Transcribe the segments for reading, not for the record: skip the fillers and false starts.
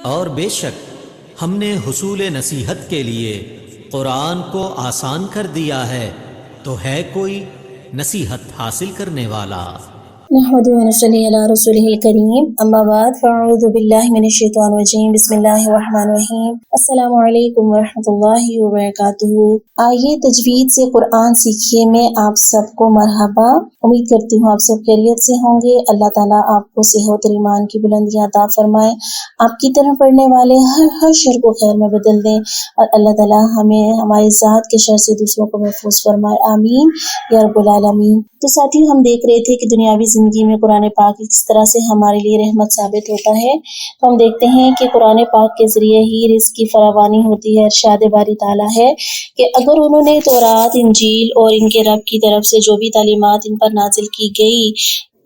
اور بے شک ہم نے حصول نصیحت کے لیے قرآن کو آسان کر دیا ہے، تو ہے کوئی نصیحت حاصل کرنے والا؟ نحمده ونصلي على رسوله الكريم اما بعد فاعوذ بالله من الشیطان الرجیم بسم اللہ الرحمن الرحیم السلام علیکم ورحمۃ اللہ وبرکاتہ۔ آئیے تجوید سے قرآن سیکھیے میں آپ سب کو مرحبا۔ امید کرتی ہوں آپ سب خیریت سے ہوں گے۔ اللہ تعالیٰ آپ کو صحت اور ایمان کی بلندیاں عطا فرمائے، آپ کی طرح پڑھنے والے ہر شر کو خیر میں بدل دیں، اور اللہ تعالیٰ ہمیں ہماری ذات کے شر سے دوسروں کو محفوظ فرمائے، آمین یا رب العالمین۔ تو ساتھیوں، ہم دیکھ رہے تھے کہ دنیاوی زندگی میں قرآن پاک کس طرح سے ہمارے لیے رحمت ثابت ہوتا ہے۔ تو ہم دیکھتے ہیں کہ قرآن پاک کے ذریعے ہی رزق کی فراوانی ہوتی ہے۔ ارشاد باری تعالیٰ ہے کہ اگر انہوں نے تورات، انجیل اور ان کے رب کی طرف سے جو بھی تعلیمات ان پر نازل کی گئی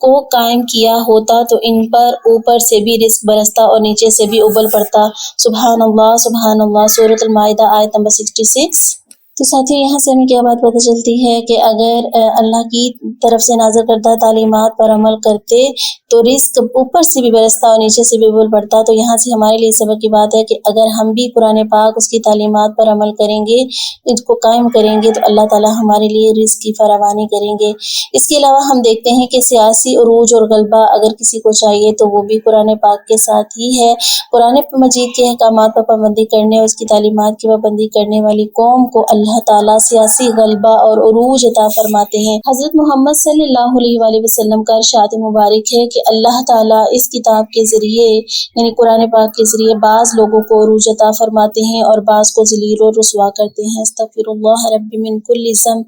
کو قائم کیا ہوتا تو ان پر اوپر سے بھی رزق برستا اور نیچے سے بھی ابل پڑتا۔ سبحان اللہ، سبحان اللہ۔ سورۃ المائدہ آیت نمبر 66۔ تو ساتھیوں، یہاں سے ہمیں کیا بات پتہ چلتی ہے کہ اگر اللہ کی طرف سے نازل کردہ تعلیمات پر عمل کرتے تو رزق اوپر سے بھی برستا اور نیچے سے بھی ابل پڑتا۔ تو یہاں سے ہمارے لیے سبق کی بات ہے کہ اگر ہم بھی قرآن پاک اس کی تعلیمات پر عمل کریں گے، اس کو قائم کریں گے، تو اللہ تعالیٰ ہمارے لیے رزق کی فراوانی کریں گے۔ اس کے علاوہ ہم دیکھتے ہیں کہ سیاسی عروج اور غلبہ اگر کسی کو چاہیے تو وہ بھی قرآن پاک کے ساتھ ہی ہے۔ قرآن مجید کے احکامات پر پابندی کرنے اور اس کی تعلیمات کی پابندی کرنے والی قوم کو اللہ تعالیٰ سیاسی غلبہ اور عروج عطا فرماتے ہیں۔ حضرت محمد صلی اللہ علیہ وآلہ وسلم کا ارشاد مبارک ہے کہ اللہ تعالیٰ اس کتاب کے ذریعے یعنی قرآن پاک کے ذریعے بعض لوگوں کو عروج عطا فرماتے ہیں اور بعض کو ذلیل و رسوا کرتے ہیں۔ استغفر اللہ ربی من کل ذنب،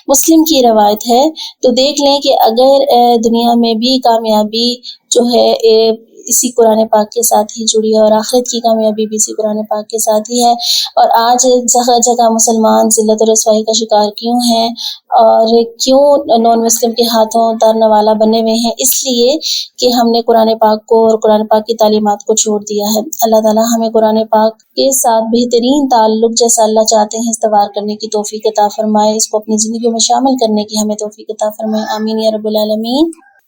مسلم کی روایت ہے۔ تو دیکھ لیں کہ اگر دنیا میں بھی کامیابی جو ہے اسی قرآن پاک کے ساتھ ہی جڑی ہے، اور آخرت کی کامیابی بھی اسی قرآن پاک کے ساتھ ہی ہے۔ اور آج جگہ جگہ مسلمان ذلت و رسوائی کا شکار کیوں ہیں اور کیوں نان مسلم کے ہاتھوں تارنے والا بنے ہوئے ہیں؟ اس لیے کہ ہم نے قرآن پاک کو اور قرآن پاک کی تعلیمات کو چھوڑ دیا ہے۔ اللہ تعالیٰ ہمیں قرآن پاک کے ساتھ بہترین تعلق جیسا اللہ چاہتے ہیں استوار کرنے کی توفیق عطا فرمائے، اس کو اپنی زندگیوں میں شامل کرنے کی ہمیں توفیق عطا فرمائے، آمین یا رب العالمین۔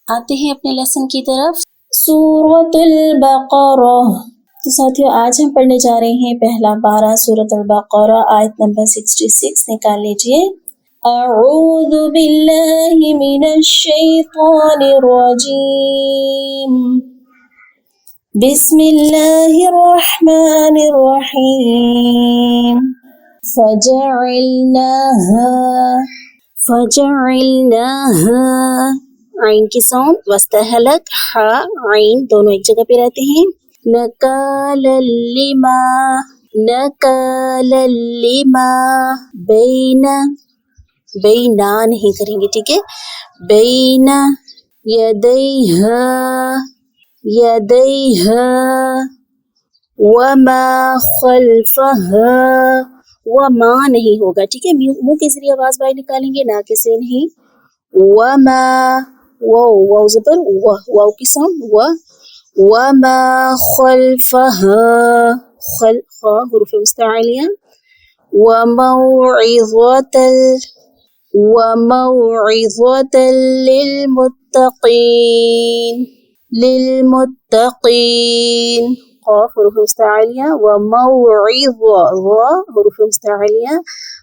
آتے ہیں اپنے لیسن کی طرف، سورۃ البقرہ۔ تو ساتھیوں، آج ہم پڑھنے جا رہے ہیں پہلا پارہ سورۃ البقرہ، آیت نمبر 66 نکال لیجئے۔ اعوذ باللہ من الشیطان الرجیم، بسم اللہ الرحمن الرحیم۔ فجعلناها عین کی ساؤنڈ وسط حلق، ہا عین دونوں ایک جگہ پہ رہتے ہیں۔ نکالا لما بینا نہیں کریں گے، ٹھیک ہے؟ بینا یدیہا وما خلفہا، وما نہیں ہوگا، ٹھیک ہے؟ منہ کے ذریعے آواز باہر نکالیں گے، نہ کے سے نہیں۔ وما واو زبر واو کی ساؤنڈ وما خلفہا، خا حروف مستعلیہ۔ وموعظۃ للمتقین، قاف حروف مستعلیہ، حروف مستعلیہ۔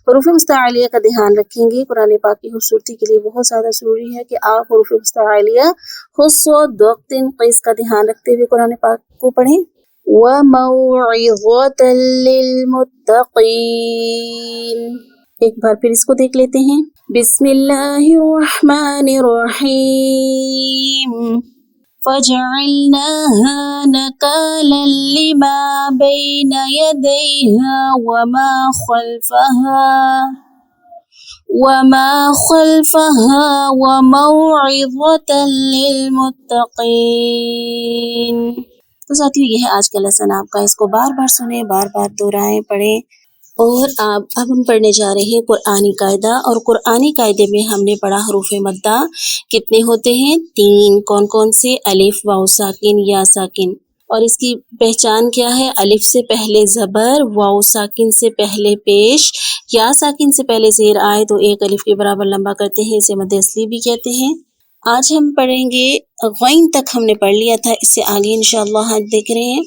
حروف مستعلیہ کا دھیان رکھیں گے، قرآن پاک کی خوبصورتی کے لیے بہت زیادہ ضروری ہے کہ آپ حروف مستعلیہ خصوص دوقتن قیس کا دھیان رکھتے ہوئے قرآن پاک کو پڑھیں۔ وَمَوْعِظَةً لِّلْمُتَّقِينَ۔ ایک بار پھر اس کو دیکھ لیتے ہیں۔ بسم اللہ الرحمن الرحیم، فَجَعَلْنَاهَا نَكَالًا لِّمَا بَيْنَ يَدَيْهَا وَمَا خَلْفَهَا وَمَوْعِظَةً لِّلْمُتَّقِينَ۔ تو ساتھیو، یہ ہے آج کا لیسن آپ کا، اس کو بار بار سنیں، بار بار دہرائیں، پڑھیں۔ اور اب ہم پڑھنے جا رہے ہیں قرآنی قاعدہ، اور قرآنی قاعدے میں ہم نے پڑھا حروف مدہ کتنے ہوتے ہیں؟ 3۔ کون کون سے؟ الف، واو ساکن، یا ساکن۔ اور اس کی پہچان کیا ہے؟ الف سے پہلے زبر، واو ساکن سے پہلے پیش، یا ساکن سے پہلے زیر آئے تو ایک الف کے برابر لمبا کرتے ہیں، اسے مد اصلی بھی کہتے ہیں۔ آج ہم پڑھیں گے غین تک ہم نے پڑھ لیا تھا، اس سے آگے انشاءاللہ ہم دیکھ رہے ہیں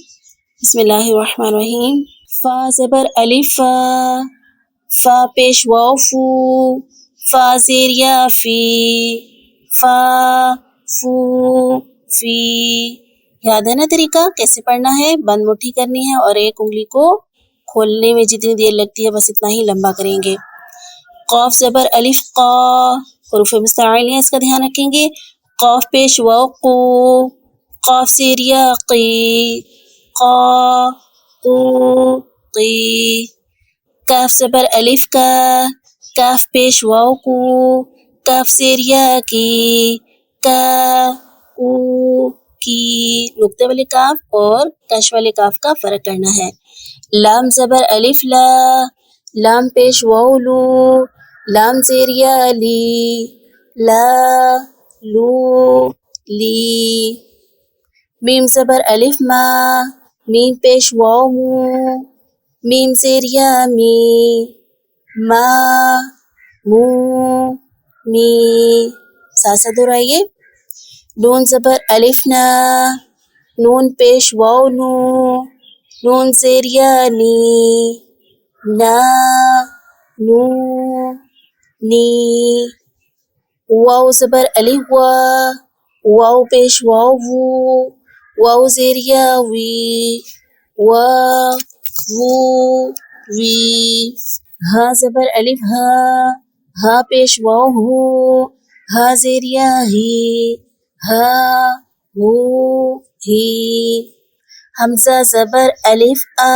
بسم اللہ الرحمن الرحیم. فا زبر الف فا، فا پیش واو فو، فا زیر یا فی، فا فو فی. یاد ہے نا طریقہ کیسے پڑھنا ہے؟ بند مٹھی کرنی ہے اور ایک انگلی کو کھولنے میں جتنی دیر لگتی ہے بس اتنا ہی لمبا کریں گے. قاف زبر الف قا، حروف مستعلیہ اس کا دھیان رکھیں گے. قاف پیش واو قو، قاف زیر یا قی، قا قو قی. کاف زبر الف کا، کاف پیش واو کو، کاف زیر یا کی، کا کو کی. نقطے والے کاف اور کش والے کاف کا فرق کرنا ہے. لام زبر الف لا، لام پیش واو لو، لام زیر یا لی، لا لو لی. میم زبر الف ما، میم پیش واو مو، میم زیر یا می، ما مو می. ساتھ ساتھ دہرائیے. نون زبر الف نا، نون پیش واو نو، نون زیر یا نی، نا نو نی. واو زبر الف وا، واو پیش واو وو، واو زیر یا وی، وا وو وی. ہا زبر الف ہا، ہا پیش واو ہو، ہا زیر یا ہی، ہا ہو ہی. حمزہ زبر الف آ،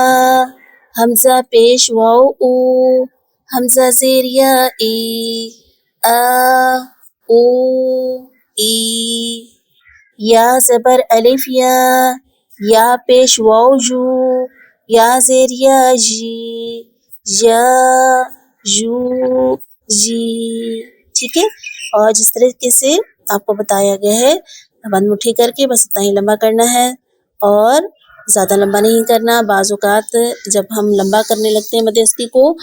حمزہ پیش واو او، حمزہ زیر یا ای، آ او ای. یا زبر الف یا، یا پیش واو جو، یا زیر یا جی، یا جو جی. ٹھیک ہے. اور جس طریقے سے آپ کو بتایا گیا ہے بند مٹھی کر کے بس اتنا ہی لمبا کرنا ہے اور زیادہ لمبا نہیں کرنا. بعض اوقات جب ہم لمبا کرنے لگتے ہیں مدھیستی کو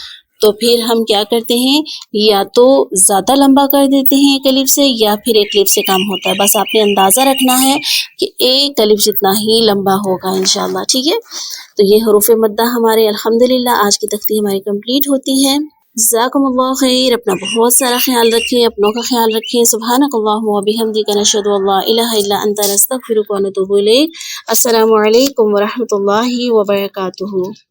تو پھر ہم کیا کرتے ہیں، یا تو زیادہ لمبا کر دیتے ہیں ایک الف سے یا پھر ایک الف سے کام ہوتا ہے. بس آپ نے اندازہ رکھنا ہے کہ ایک الف جتنا ہی لمبا ہوگا انشاءاللہ. ٹھیک ہے. تو یہ حروف مدہ ہمارے الحمدللہ آج کی تختی ہماری کمپلیٹ ہوتی ہے. جزاکم اللہ خیر. اپنا بہت سارا خیال رکھیں، اپنوں کا خیال رکھیں. سبحانک اللہم و بحمدک نشہد ان لا الہ الا انت نستغفرک و نتوب الیک. السلام علیکم ورحمۃ اللہ وبرکاتہ.